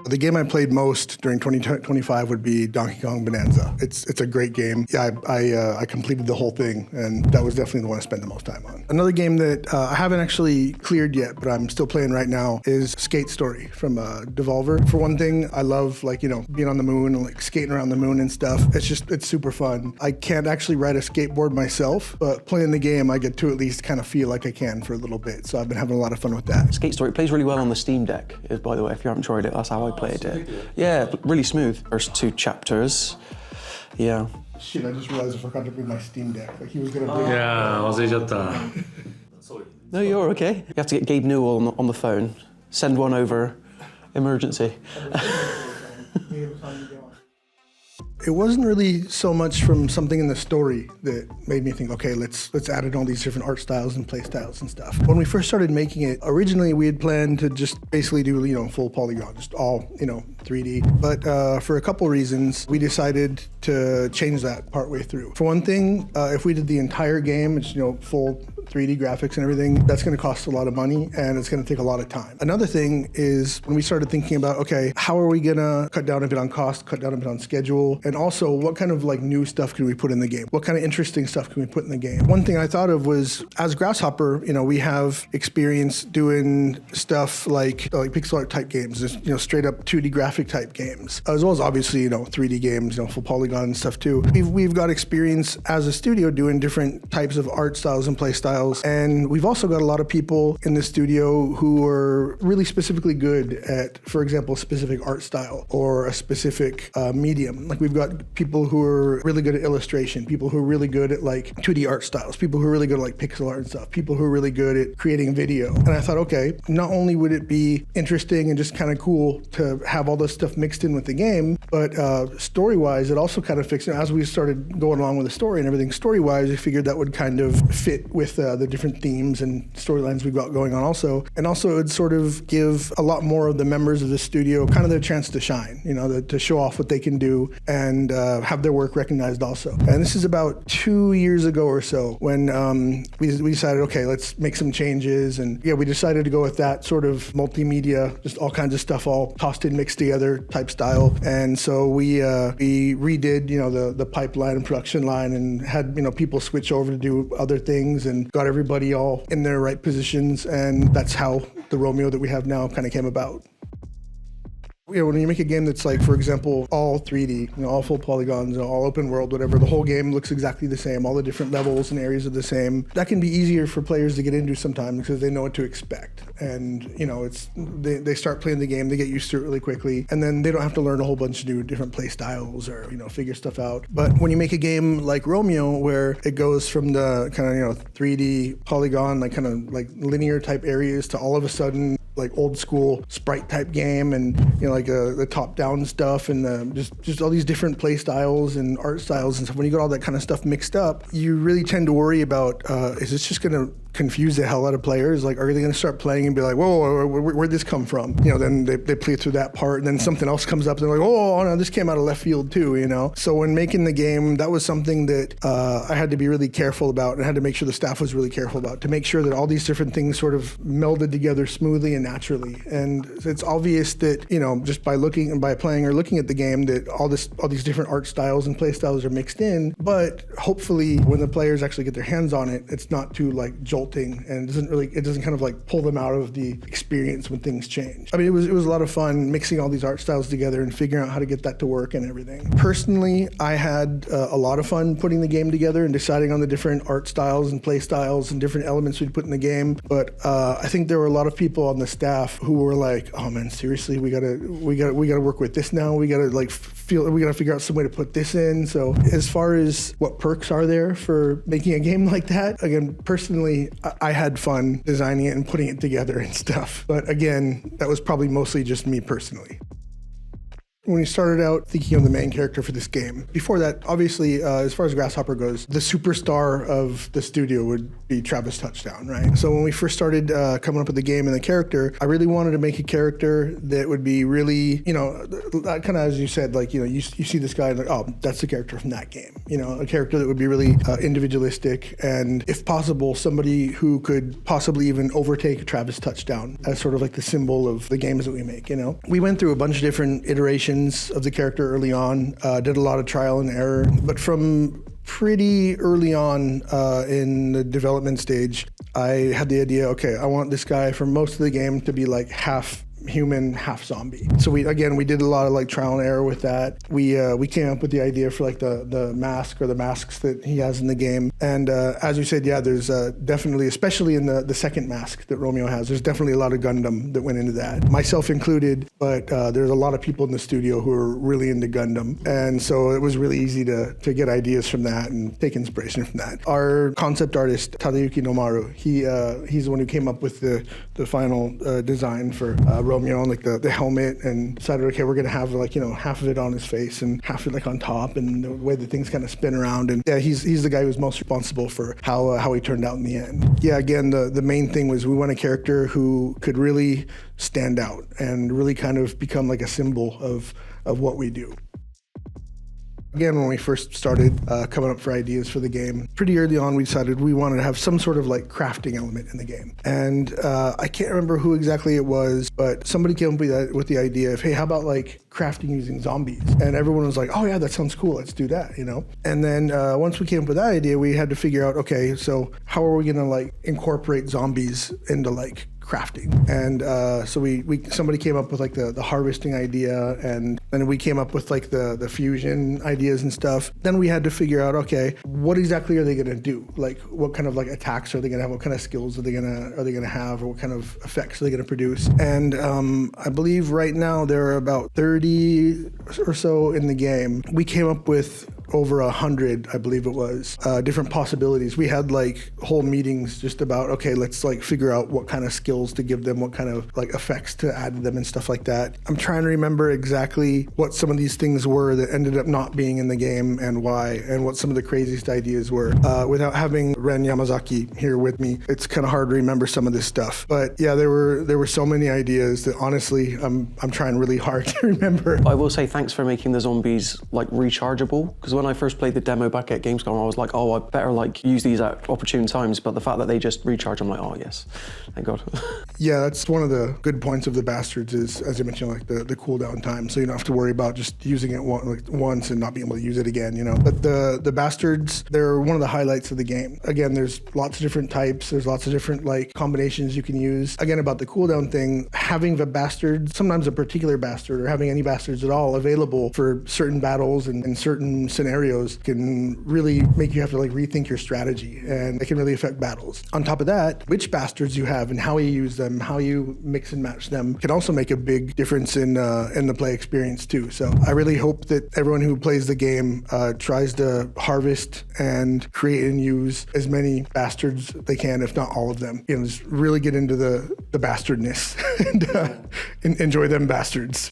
The game I played most during 2025 would be Donkey Kong Bonanza. It's a great game. Yeah, I completed the whole thing, and that was definitely the one I spent the most time on. Another game that I haven't actually cleared yet, but I'm still playing right now, is Skate Story from Devolver. For one thing, I love being on the moon and skating around the moon and stuff. It's super fun. I can't actually ride a skateboard myself, but playing the game, I get to at least kind of feel like I can for a little bit. So I've been having a lot of fun with that. Skate Story plays really well on the Steam Deck, by the way, if you haven't tried it, that's how I played it. Yeah, really smooth. First 2 chapters. Yeah. Shit, I just realized I forgot to bring my Steam Deck. He was gonna bring Yeah, 忘れちゃった。 No, you're okay. You have to get Gabe Newell on the phone. Send one over. Emergency. It wasn't really so much from something in the story that made me think, okay, let's add in all these different art styles and play styles and stuff. When we first started making it, originally we had planned to just basically do, full polygon, just all, 3D. But for a couple reasons, we decided to change that partway through. For one thing, if we did the entire game, it's, full 3D graphics and everything, that's gonna cost a lot of money and it's gonna take a lot of time. Another thing is when we started thinking about, okay, how are we gonna cut down a bit on cost, cut down a bit on schedule, and also what kind of new stuff can we put in the game? What kind of interesting stuff can we put in the game? One thing I thought of was, as Grasshopper, we have experience doing stuff like pixel art type games, just, straight up 2D graphic type games, as well as obviously, 3D games, full polygon and stuff too. We've got experience as a studio doing different types of art styles and play styles. And we've also got a lot of people in the studio who are really specifically good at, for example, a specific art style or a specific medium. We've got people who are really good at illustration, people who are really good at 2D art styles, people who are really good at pixel art and stuff, people who are really good at creating video. And I thought, okay, not only would it be interesting and just kind of cool to have all this stuff mixed in with the game, but story-wise, it also kind of fixed it. As we started going along with the story and everything, story-wise, I figured that would kind of fit with the different themes and storylines we've got going on also. And also it would sort of give a lot more of the members of the studio kind of their chance to shine, to show off what they can do and have their work recognized also. And this is about 2 years ago or so when we decided, okay, let's make some changes. And yeah, we decided to go with that sort of multimedia, just all kinds of stuff all tossed in, mixed together type style. And so we redid, the pipeline and production line and had, people switch over to do other things and got everybody all in their right positions, and that's how the Romeo that we have now kind of came about. When you make a game that's for example, all 3D, all full polygons, all open world, whatever, the whole game looks exactly the same, all the different levels and areas are the same. That can be easier for players to get into sometimes because they know what to expect. And, they start playing the game, they get used to it really quickly, and then they don't have to learn a whole bunch of new different play styles or, figure stuff out. But when you make a game like Romeo, where it goes from the kind of, 3D polygon, linear type areas to all of a sudden, old school sprite type game and the top down stuff and just all these different play styles and art styles and stuff. When you got all that kind of stuff mixed up, you really tend to worry about, is this just gonna confuse the hell out of players? Are they gonna start playing and be like, whoa, where'd this come from? Then they play through that part and then something else comes up and they're like, oh no, this came out of left field too, So when making the game, that was something that I had to be really careful about and had to make sure the staff was really careful about to make sure that all these different things sort of melded together smoothly and naturally. And it's obvious that, just by looking and by playing or looking at the game that all these different art styles and play styles are mixed in, but hopefully when the players actually get their hands on it, it's not too jolting and it doesn't kind of pull them out of the experience when things change. I mean, it was a lot of fun mixing all these art styles together and figuring out how to get that to work and everything. Personally, I had a lot of fun putting the game together and deciding on the different art styles and play styles and different elements we'd put in the game. But I think there were a lot of people on the staff who were like, oh man, seriously, we gotta work with this now. We gotta figure out some way to put this in. So as far as what perks are there for making a game like that, again, personally, I had fun designing it and putting it together and stuff. But again, that was probably mostly just me personally. when we started out thinking of the main character for this game. Before that, obviously, as far as Grasshopper goes, the superstar of the studio would be Travis Touchdown, right? So when we first started coming up with the game and the character, I really wanted to make a character that would be really, kind of as you said, like, you see this guy, like, oh, that's the character from that game. A character that would be really individualistic and, if possible, somebody who could possibly even overtake Travis Touchdown as sort of like the symbol of the games that we make, We went through a bunch of different iterations of the character early on, did a lot of trial and error, but from pretty early on in the development stage, I had the idea, okay, I want this guy for most of the game to be like half human, half zombie. So we did a lot of like trial and error with that. We came up with the idea for like the mask or the masks that he has in the game. And as you said, yeah, there's definitely, especially in the second mask that Romeo has, there's definitely a lot of Gundam that went into that, myself included. But there's a lot of people in the studio who are really into Gundam, and so it was really easy to get ideas from that and take inspiration from that. Our concept artist Tadayuki Nomaru, he's the one who came up with the final design for Romeo, and like the helmet, and decided, okay, we're gonna have like half of it on his face and half of it like on top, and the way that things kind of spin around. And yeah, he's the guy who's most responsible for how he turned out in the end. Yeah, again, the main thing was we want a character who could really stand out and really kind of become like a symbol of what we do. Again, when we first started coming up for ideas for the game, pretty early on we decided we wanted to have some sort of like crafting element in the game. And I can't remember who exactly it was, but somebody came up with the idea of, hey, how about like crafting using zombies? And everyone was like, oh yeah, that sounds cool, let's do that, And then once we came up with that idea, we had to figure out, okay, so how are we gonna like incorporate zombies into like crafting? And so somebody came up with like the harvesting idea, and then we came up with like the fusion ideas and stuff. Then we had to figure out, okay, what exactly are they gonna do? Like what kind of like attacks are they gonna have? What kind of skills are they gonna have? Or what kind of effects are they gonna produce? And I believe right now there are about 30 or so in the game. We came up with over 100, I believe it was, different possibilities. We had like whole meetings just about, okay, let's like figure out what kind of skills to give them, what kind of like effects to add to them and stuff like that. I'm trying to remember exactly what some of these things were that ended up not being in the game and why, and what some of the craziest ideas were. Without having Ren Yamazaki here with me, it's kind of hard to remember some of this stuff. But yeah, there were so many ideas that honestly, I'm trying really hard to remember. I will say thanks for making the zombies like rechargeable, because when I first played the demo back at Gamescom, I was like, oh, I better like use these at opportune times, but the fact that they just recharge, I'm like, oh yes, thank God. Yeah, that's one of the good points of the Bastards is, as you mentioned, like the cooldown time, so you don't have to worry about just using it once and not being able to use it again, But the Bastards, they're one of the highlights of the game. Again, there's lots of different types, there's lots of different like combinations you can use. Again, about the cooldown thing, having the Bastards, sometimes a particular Bastard, or having any Bastards at all available for certain battles and certain scenarios can really make you have to like rethink your strategy, and it can really affect battles. On top of that, which Bastards you have and how you use them, how you mix and match them can also make a big difference in the play experience too. So I really hope that everyone who plays the game tries to harvest and create and use as many Bastards they can, if not all of them. Just really get into the bastardness and enjoy them Bastards.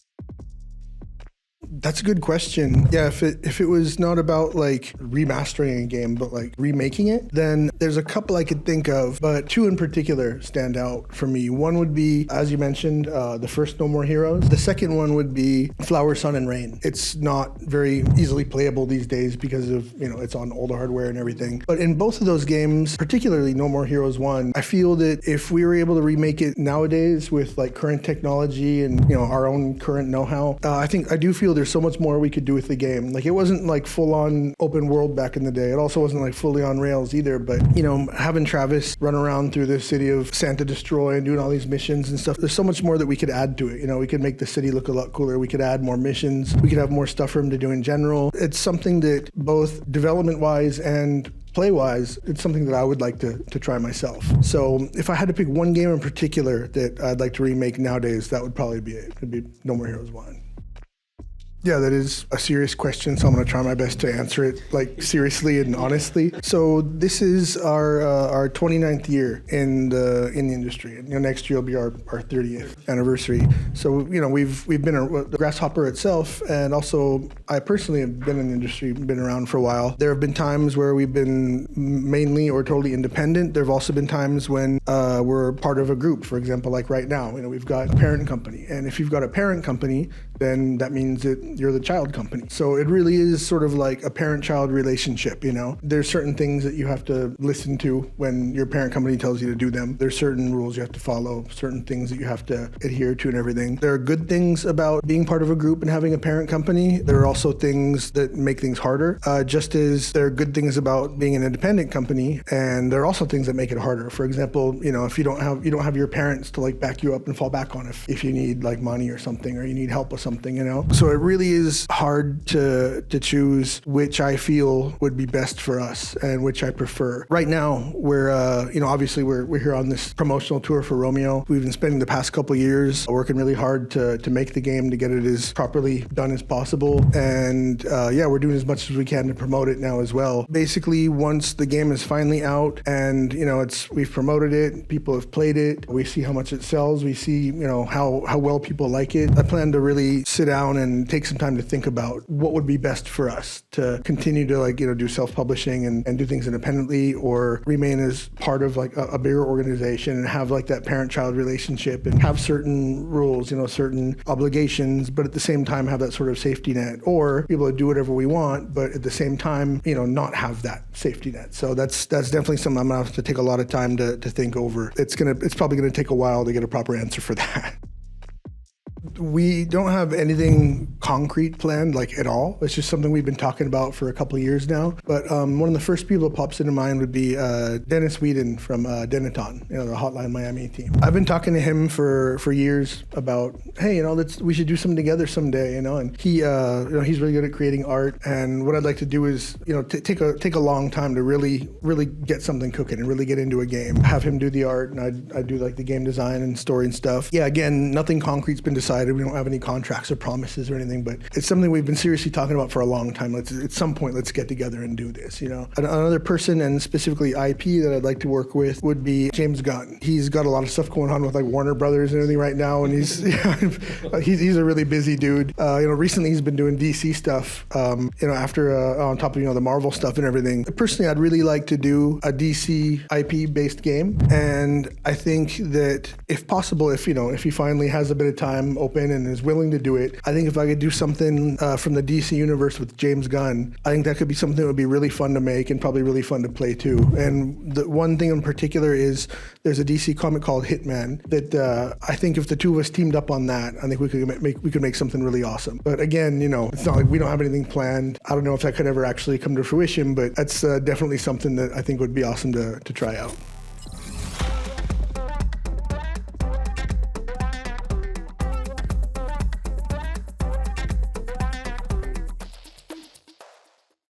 That's a good question. Yeah, if it was not about like remastering a game, but like remaking it, then there's a couple I could think of, but two in particular stand out for me. One would be, as you mentioned, the first No More Heroes. The second one would be Flower, Sun, and Rain. It's not very easily playable these days because of, it's on older hardware and everything. But in both of those games, particularly No More Heroes 1, I feel that if we were able to remake it nowadays with like current technology and, our own current know-how, I do feel there's so much more we could do with the game. Like, it wasn't like full-on open world back in the day. It also wasn't like fully on rails either, but having Travis run around through the city of Santa Destroy and doing all these missions and stuff, there's so much more that we could add to it. We could make the city look a lot cooler. We could add more missions. We could have more stuff for him to do in general. It's something that both development-wise and play-wise, it's something that I would like to try myself. So if I had to pick one game in particular that I'd like to remake nowadays, that would probably be it. It'd be No More Heroes 1. Yeah, that is a serious question, so I'm going to try my best to answer it like seriously and honestly. So this is our 29th year in the industry. Next year will be our 30th anniversary. So we've been Grasshopper itself, and also I personally have been in the industry, been around for a while. There have been times where we've been mainly or totally independent. There have also been times when we're part of a group. For example, like right now, we've got a parent company, and if you've got a parent company, then that means that you're the child company. So it really is sort of like a parent-child relationship, There's certain things that you have to listen to when your parent company tells you to do them. There's certain rules you have to follow, certain things that you have to adhere to and everything. There are good things about being part of a group and having a parent company. There are also things that make things harder, just as there are good things about being an independent company, and there are also things that make it harder. For example, if you don't have your parents to like back you up and fall back on if you need like money or something, or you need help with something, So it really is hard to choose which I feel would be best for us and which I prefer. Right now, we're obviously we're here on this promotional tour for Romeo. We've been spending the past couple years working really hard to make the game, to get it as properly done as possible, and we're doing as much as we can to promote it now as well. Basically, once the game is finally out and we've promoted it, people have played it, we see how much it sells, we see how well people like it. I plan to really sit down and take some time to think about what would be best for us to continue to do self-publishing and do things independently, or remain as part of like a bigger organization and have like that parent-child relationship and have certain rules, certain obligations, but at the same time have that sort of safety net, or be able to do whatever we want, but at the same time, not have that safety net. So that's definitely something I'm gonna have to take a lot of time to think over. It's probably gonna take a while to get a proper answer for that. We don't have anything concrete planned, like at all. It's just something we've been talking about for a couple of years now. But one of the first people that pops into mind would be Dennis Whedon from Denaton, the Hotline Miami team. I've been talking to him for years about, hey, we should do something together someday, And he, he's really good at creating art. And what I'd like to do is, take a long time to really get something cooking and really get into a game. Have him do the art, and I do like the game design and story and stuff. Yeah, again, nothing concrete's been decided. We don't have any contracts or promises or anything, but it's something we've been seriously talking about for a long time. At some point, let's get together and do this, Another person, and specifically IP, that I'd like to work with would be James Gunn. He's got a lot of stuff going on with like Warner Brothers and everything right now, and he's a really busy dude. Recently he's been doing DC stuff, after on top of the Marvel stuff and everything. Personally, I'd really like to do a DC IP-based game, and I think that if possible, if he finally has a bit of time open and is willing to do it, I think if I could do something from the DC universe with James Gunn, I think that could be something that would be really fun to make and probably really fun to play too. And the one thing in particular is there's a DC comic called Hitman that I think if the two of us teamed up on that, I think we could make something really awesome. But again, it's not like we don't have anything planned. I don't know if that could ever actually come to fruition, but that's definitely something that I think would be awesome to try out.